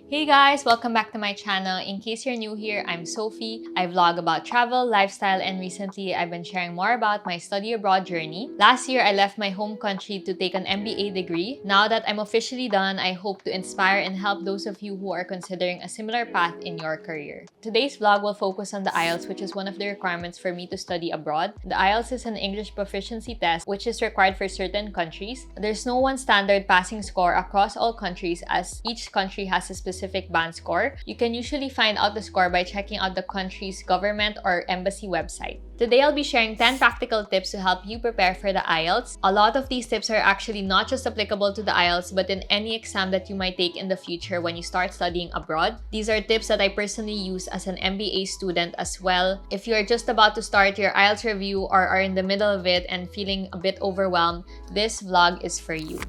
Hey guys, welcome back to my channel. In case you're new here, I'm Sophie. I vlog about travel, lifestyle, and recently I've been sharing more about my study abroad journey. Last year, I left my home country to take an MBA degree. Now that I'm officially done, I hope to inspire and help those of you who are considering a similar path in your career. Today's vlog will focus on the IELTS, which is one of the requirements for me to study abroad. The IELTS is an English proficiency test which is required for certain countries. There's no one standard passing score across all countries as each country has a specific band score. You can usually find out the score by checking out the country's government or embassy website. Today, I'll be sharing 10 practical tips to help you prepare for the IELTS. A lot of these tips are actually not just applicable to the IELTS but in any exam that you might take in the future when you start studying abroad. These are tips that I personally use as an MBA student as well. If you're just about to start your IELTS review or are in the middle of it and feeling a bit overwhelmed, this vlog is for you.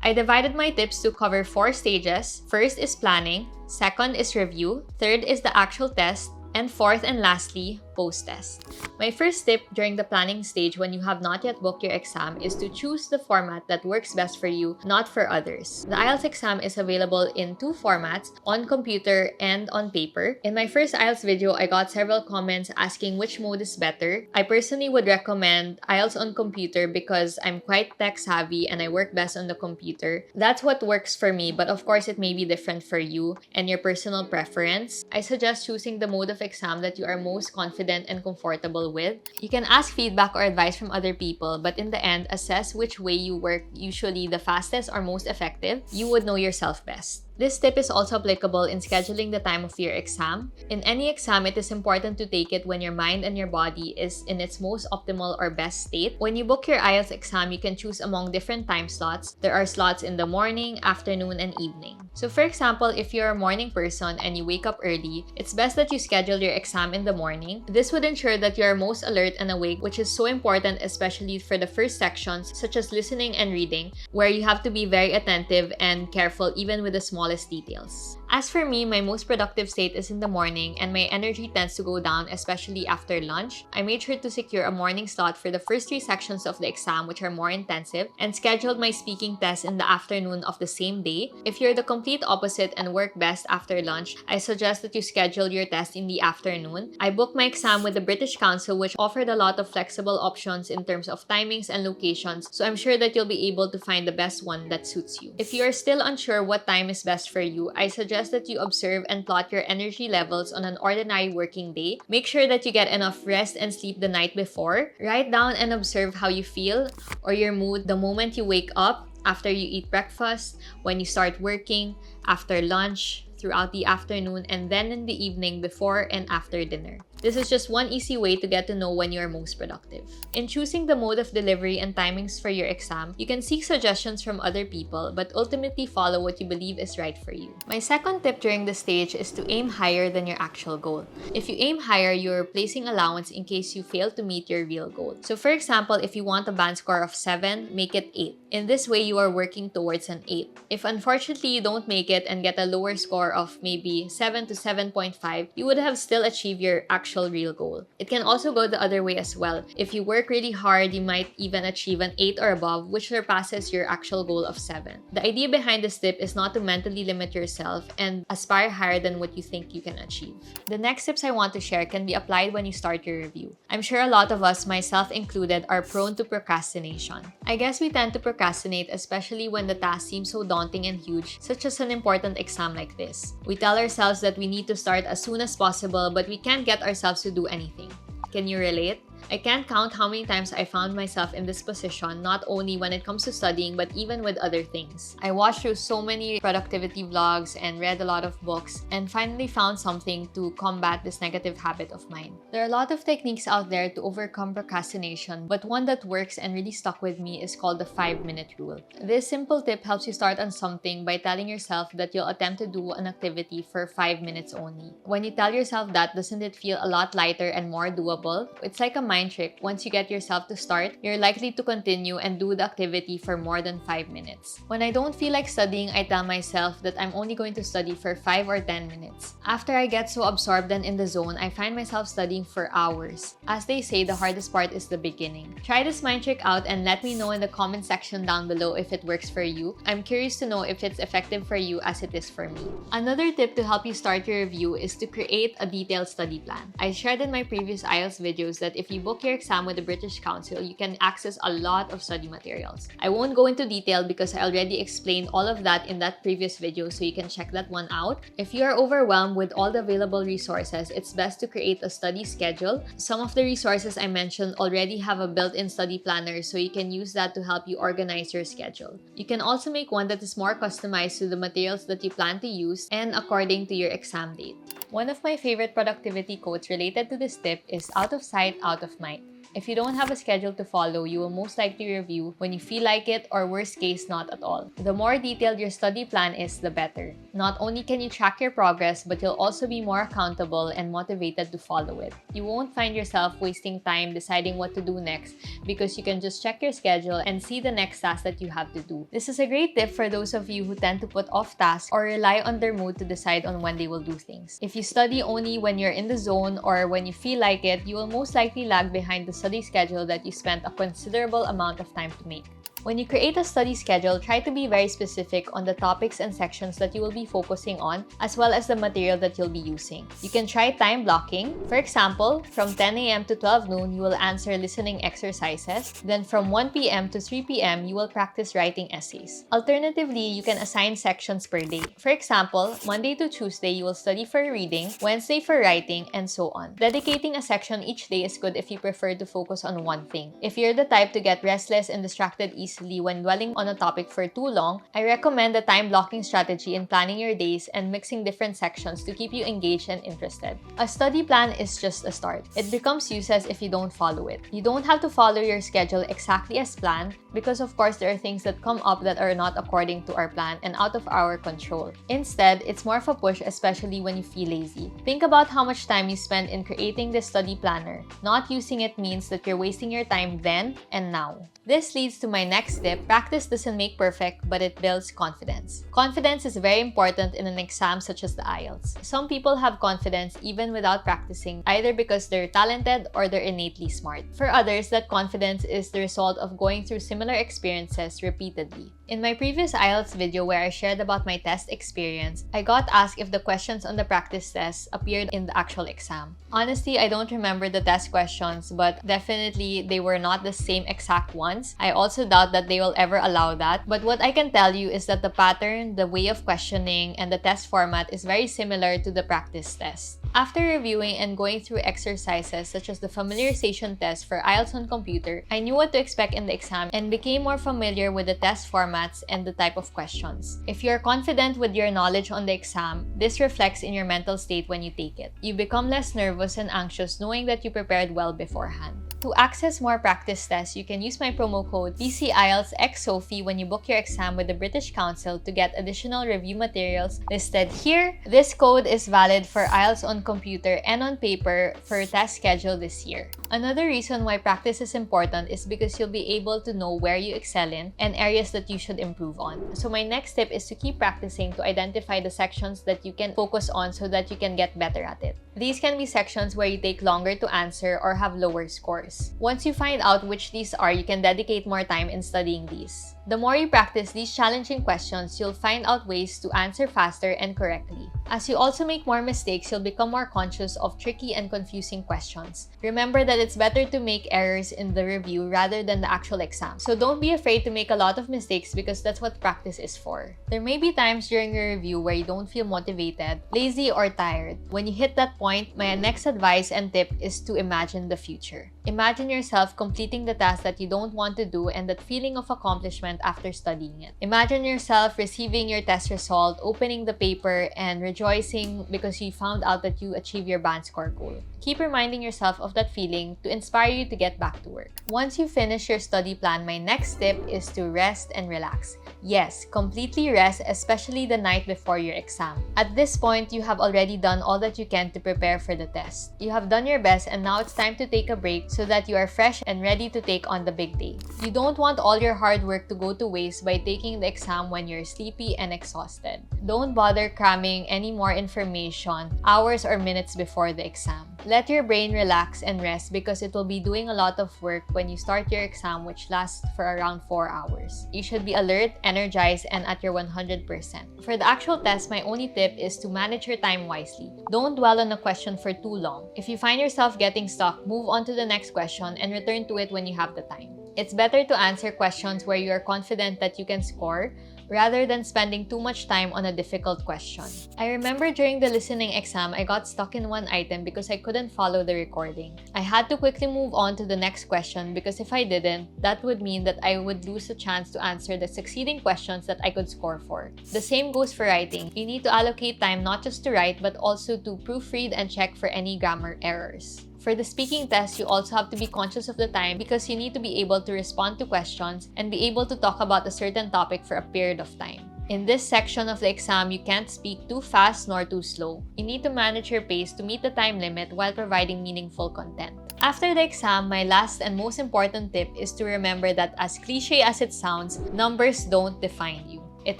I divided my tips to cover 4 stages. First is planning, second is review, third is the actual test, and fourth and lastly, post-test. My first tip during the planning stage when you have not yet booked your exam is to choose the format that works best for you, not for others. The IELTS exam is available in 2 formats, on computer and on paper. In my first IELTS video, I got several comments asking which mode is better. I personally would recommend IELTS on computer because I'm quite tech savvy and I work best on the computer. That's what works for me, but of course it may be different for you and your personal preference. I suggest choosing the mode of exam that you are most confident and comfortable with. You can ask feedback or advice from other people, but in the end, assess which way you work usually the fastest or most effective. You would know yourself best. This tip is also applicable in scheduling the time of your exam. In any exam, it is important to take it when your mind and your body is in its most optimal or best state. When you book your IELTS exam, you can choose among different time slots. There are slots in the morning, afternoon, and evening. So for example, if you're a morning person and you wake up early, it's best that you schedule your exam in the morning. This would ensure that you are most alert and awake, which is so important especially for the first sections such as listening and reading, where you have to be very attentive and careful even with the smallest details. As for me, my most productive state is in the morning and my energy tends to go down, especially after lunch. I made sure to secure a morning slot for the first 3 sections of the exam, which are more intensive, and scheduled my speaking test in the afternoon of the same day. If you're the complete opposite and work best after lunch, I suggest that you schedule your test in the afternoon. I booked my exam with the British Council, which offered a lot of flexible options in terms of timings and locations, so I'm sure that you'll be able to find the best one that suits you. If you are still unsure what time is best for you, I suggest that you observe and plot your energy levels on an ordinary working day. Make sure that you get enough rest and sleep the night before. Write down and observe how you feel or your mood the moment you wake up, after you eat breakfast, when you start working, after lunch, throughout the afternoon, and then in the evening before and after dinner. This is just one easy way to get to know when you are most productive. In choosing the mode of delivery and timings for your exam, you can seek suggestions from other people, but ultimately follow what you believe is right for you. My second tip during this stage is to aim higher than your actual goal. If you aim higher, you're placing allowance in case you fail to meet your real goal. So for example, if you want a band score of 7, make it 8. In this way, you are working towards an 8. If unfortunately you don't make it and get a lower score of maybe 7 to 7.5, you would have still achieved your actual real goal. It can also go the other way as well. If you work really hard, you might even achieve an 8 or above, which surpasses your actual goal of 7. The idea behind this tip is not to mentally limit yourself and aspire higher than what you think you can achieve. The next tips I want to share can be applied when you start your review. I'm sure a lot of us, myself included, are prone to procrastination. I guess we tend to procrastinate especially when the task seems so daunting and huge, such as an important exam like this. We tell ourselves that we need to start as soon as possible, but we can't get ourselves to do anything. Can you relate? I can't count how many times I found myself in this position, not only when it comes to studying, but even with other things. I watched through so many productivity vlogs and read a lot of books and finally found something to combat this negative habit of mine. There are a lot of techniques out there to overcome procrastination, but one that works and really stuck with me is called the 5-minute rule. This simple tip helps you start on something by telling yourself that you'll attempt to do an activity for 5 minutes only. When you tell yourself that, doesn't it feel a lot lighter and more doable? It's like a mind trick, once you get yourself to start, you're likely to continue and do the activity for more than 5 minutes. When I don't feel like studying, I tell myself that I'm only going to study for 5 or 10 minutes. After I get so absorbed and in the zone, I find myself studying for hours. As they say, the hardest part is the beginning. Try this mind trick out and let me know in the comment section down below if it works for you. I'm curious to know if it's effective for you as it is for me. Another tip to help you start your review is to create a detailed study plan. I shared in my previous IELTS videos that if you book your exam with the British Council, you can access a lot of study materials. I won't go into detail because I already explained all of that in that previous video, so you can check that one out. If you are overwhelmed with all the available resources, it's best to create a study schedule. Some of the resources I mentioned already have a built-in study planner, so you can use that to help you organize your schedule. You can also make one that is more customized to the materials that you plan to use and according to your exam date. One of my favorite productivity quotes related to this tip is "out of sight, out of mind." If you don't have a schedule to follow, you will most likely review when you feel like it, or worst case, not at all. The more detailed your study plan is, the better. Not only can you track your progress, but you'll also be more accountable and motivated to follow it. You won't find yourself wasting time deciding what to do next because you can just check your schedule and see the next task that you have to do. This is a great tip for those of you who tend to put off tasks or rely on their mood to decide on when they will do things. If you study only when you're in the zone or when you feel like it, you will most likely lag behind the study schedule that you spent a considerable amount of time to make. When you create a study schedule, try to be very specific on the topics and sections that you will be focusing on, as well as the material that you'll be using. You can try time blocking. For example, from 10 a.m. to 12 noon, you will answer listening exercises. Then from 1 p.m. to 3 p.m., you will practice writing essays. Alternatively, you can assign sections per day. For example, Monday to Tuesday, you will study for reading, Wednesday for writing, and so on. Dedicating a section each day is good if you prefer to focus on one thing. If you're the type to get restless and distracted easily when dwelling on a topic for too long, I recommend the time blocking strategy in planning your days and mixing different sections to keep you engaged and interested. A study plan is just a start. It becomes useless if you don't follow it. You don't have to follow your schedule exactly as planned because of course there are things that come up that are not according to our plan and out of our control. Instead, it's more of a push, especially when you feel lazy. Think about how much time you spend in creating this study planner. Not using it means that you're wasting your time then and now. This leads to my next tip: practice doesn't make perfect, but it builds confidence. Confidence is very important in an exam such as the IELTS. Some people have confidence even without practicing, either because they're talented or they're innately smart. For others, that confidence is the result of going through similar experiences repeatedly. In my previous IELTS video where I shared about my test experience, I got asked if the questions on the practice test appeared in the actual exam. Honestly, I don't remember the test questions, but definitely they were not the same exact ones. I also doubt that they will ever allow that. But what I can tell you is that the pattern, the way of questioning, and the test format is very similar to the practice test. After reviewing and going through exercises such as the familiarization test for IELTS on computer, I knew what to expect in the exam and became more familiar with the test formats and the type of questions. If you're confident with your knowledge on the exam, this reflects in your mental state when you take it. You become less nervous and anxious knowing that you prepared well beforehand. To access more practice tests, you can use my promo code PCIELTSXSophie when you book your exam with the British Council to get additional review materials listed here. This code is valid for IELTS on computer and on paper for test schedule this year. Another reason why practice is important is because you'll be able to know where you excel in and areas that you should improve on. So my next tip is to keep practicing to identify the sections that you can focus on so that you can get better at it. These can be sections where you take longer to answer or have lower scores. Once you find out which these are, you can dedicate more time in studying these. The more you practice these challenging questions, you'll find out ways to answer faster and correctly. As you also make more mistakes, you'll become more conscious of tricky and confusing questions. Remember that it's better to make errors in the review rather than the actual exam. So don't be afraid to make a lot of mistakes because that's what practice is for. There may be times during your review where you don't feel motivated, lazy, or tired. When you hit that point, my next advice and tip is to imagine the future. Imagine yourself completing the task that you don't want to do and that feeling of accomplishment after studying it. Imagine yourself receiving your test result, opening the paper, and rejoicing because you found out that you achieved your band score goal. Keep reminding yourself of that feeling to inspire you to get back to work. Once you finish your study plan, my next tip is to rest and relax. Yes, completely rest, especially the night before your exam. At this point, you have already done all that you can to prepare for the test. You have done your best and now it's time to take a break so that you are fresh and ready to take on the big day. You don't want all your hard work to go to waste by taking the exam when you're sleepy and exhausted. Don't bother cramming any more information hours or minutes before the exam. Let your brain relax and rest because it will be doing a lot of work when you start your exam, which lasts for around 4 hours. You should be alert, energized, and at your 100%. For the actual test, my only tip is to manage your time wisely. Don't dwell on a question for too long. If you find yourself getting stuck, move on to the next question and return to it when you have the time. It's better to answer questions where you are confident that you can score rather than spending too much time on a difficult question. I remember during the listening exam, I got stuck in one item because I couldn't follow the recording. I had to quickly move on to the next question because if I didn't, that would mean that I would lose a chance to answer the succeeding questions that I could score for. The same goes for writing. You need to allocate time not just to write but also to proofread and check for any grammar errors. For the speaking test, you also have to be conscious of the time because you need to be able to respond to questions and be able to talk about a certain topic for a period of time. In this section of the exam, you can't speak too fast nor too slow. You need to manage your pace to meet the time limit while providing meaningful content. After the exam, my last and most important tip is to remember that as cliche as it sounds, numbers don't define you. It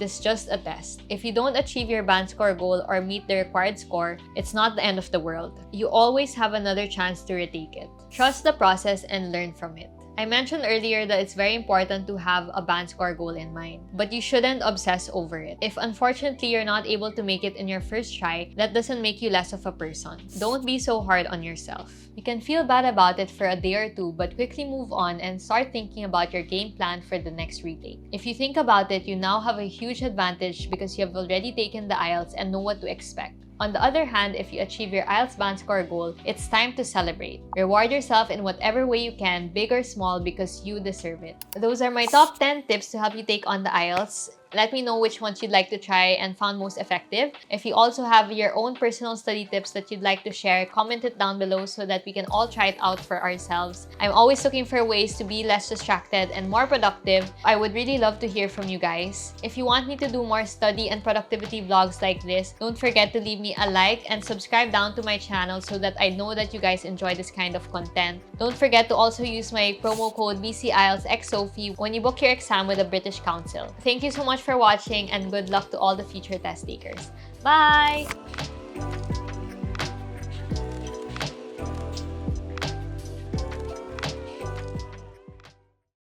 is just a test. If you don't achieve your band score goal or meet the required score, it's not the end of the world. You always have another chance to retake it. Trust the process and learn from it. I mentioned earlier that it's very important to have a band score goal in mind, but you shouldn't obsess over it. If unfortunately you're not able to make it in your first try, that doesn't make you less of a person. Don't be so hard on yourself. You can feel bad about it for a day or two, but quickly move on and start thinking about your game plan for the next retake. If you think about it, you now have a huge advantage because you have already taken the IELTS and know what to expect. On the other hand, if you achieve your IELTS band score goal, it's time to celebrate. Reward yourself in whatever way you can, big or small, because you deserve it. Those are my top 10 tips to help you take on the IELTS. Let me know which ones you'd like to try and found most effective. If you also have your own personal study tips that you'd like to share, comment it down below so that we can all try it out for ourselves. I'm always looking for ways to be less distracted and more productive. I would really love to hear from you guys. If you want me to do more study and productivity vlogs like this, don't forget to leave me a like and subscribe down to my channel so that I know that you guys enjoy this kind of content. Don't forget to also use my promo code BCIELTSXSophie when you book your exam with the British Council. Thank you so much for watching and good luck to all the future test takers. Bye!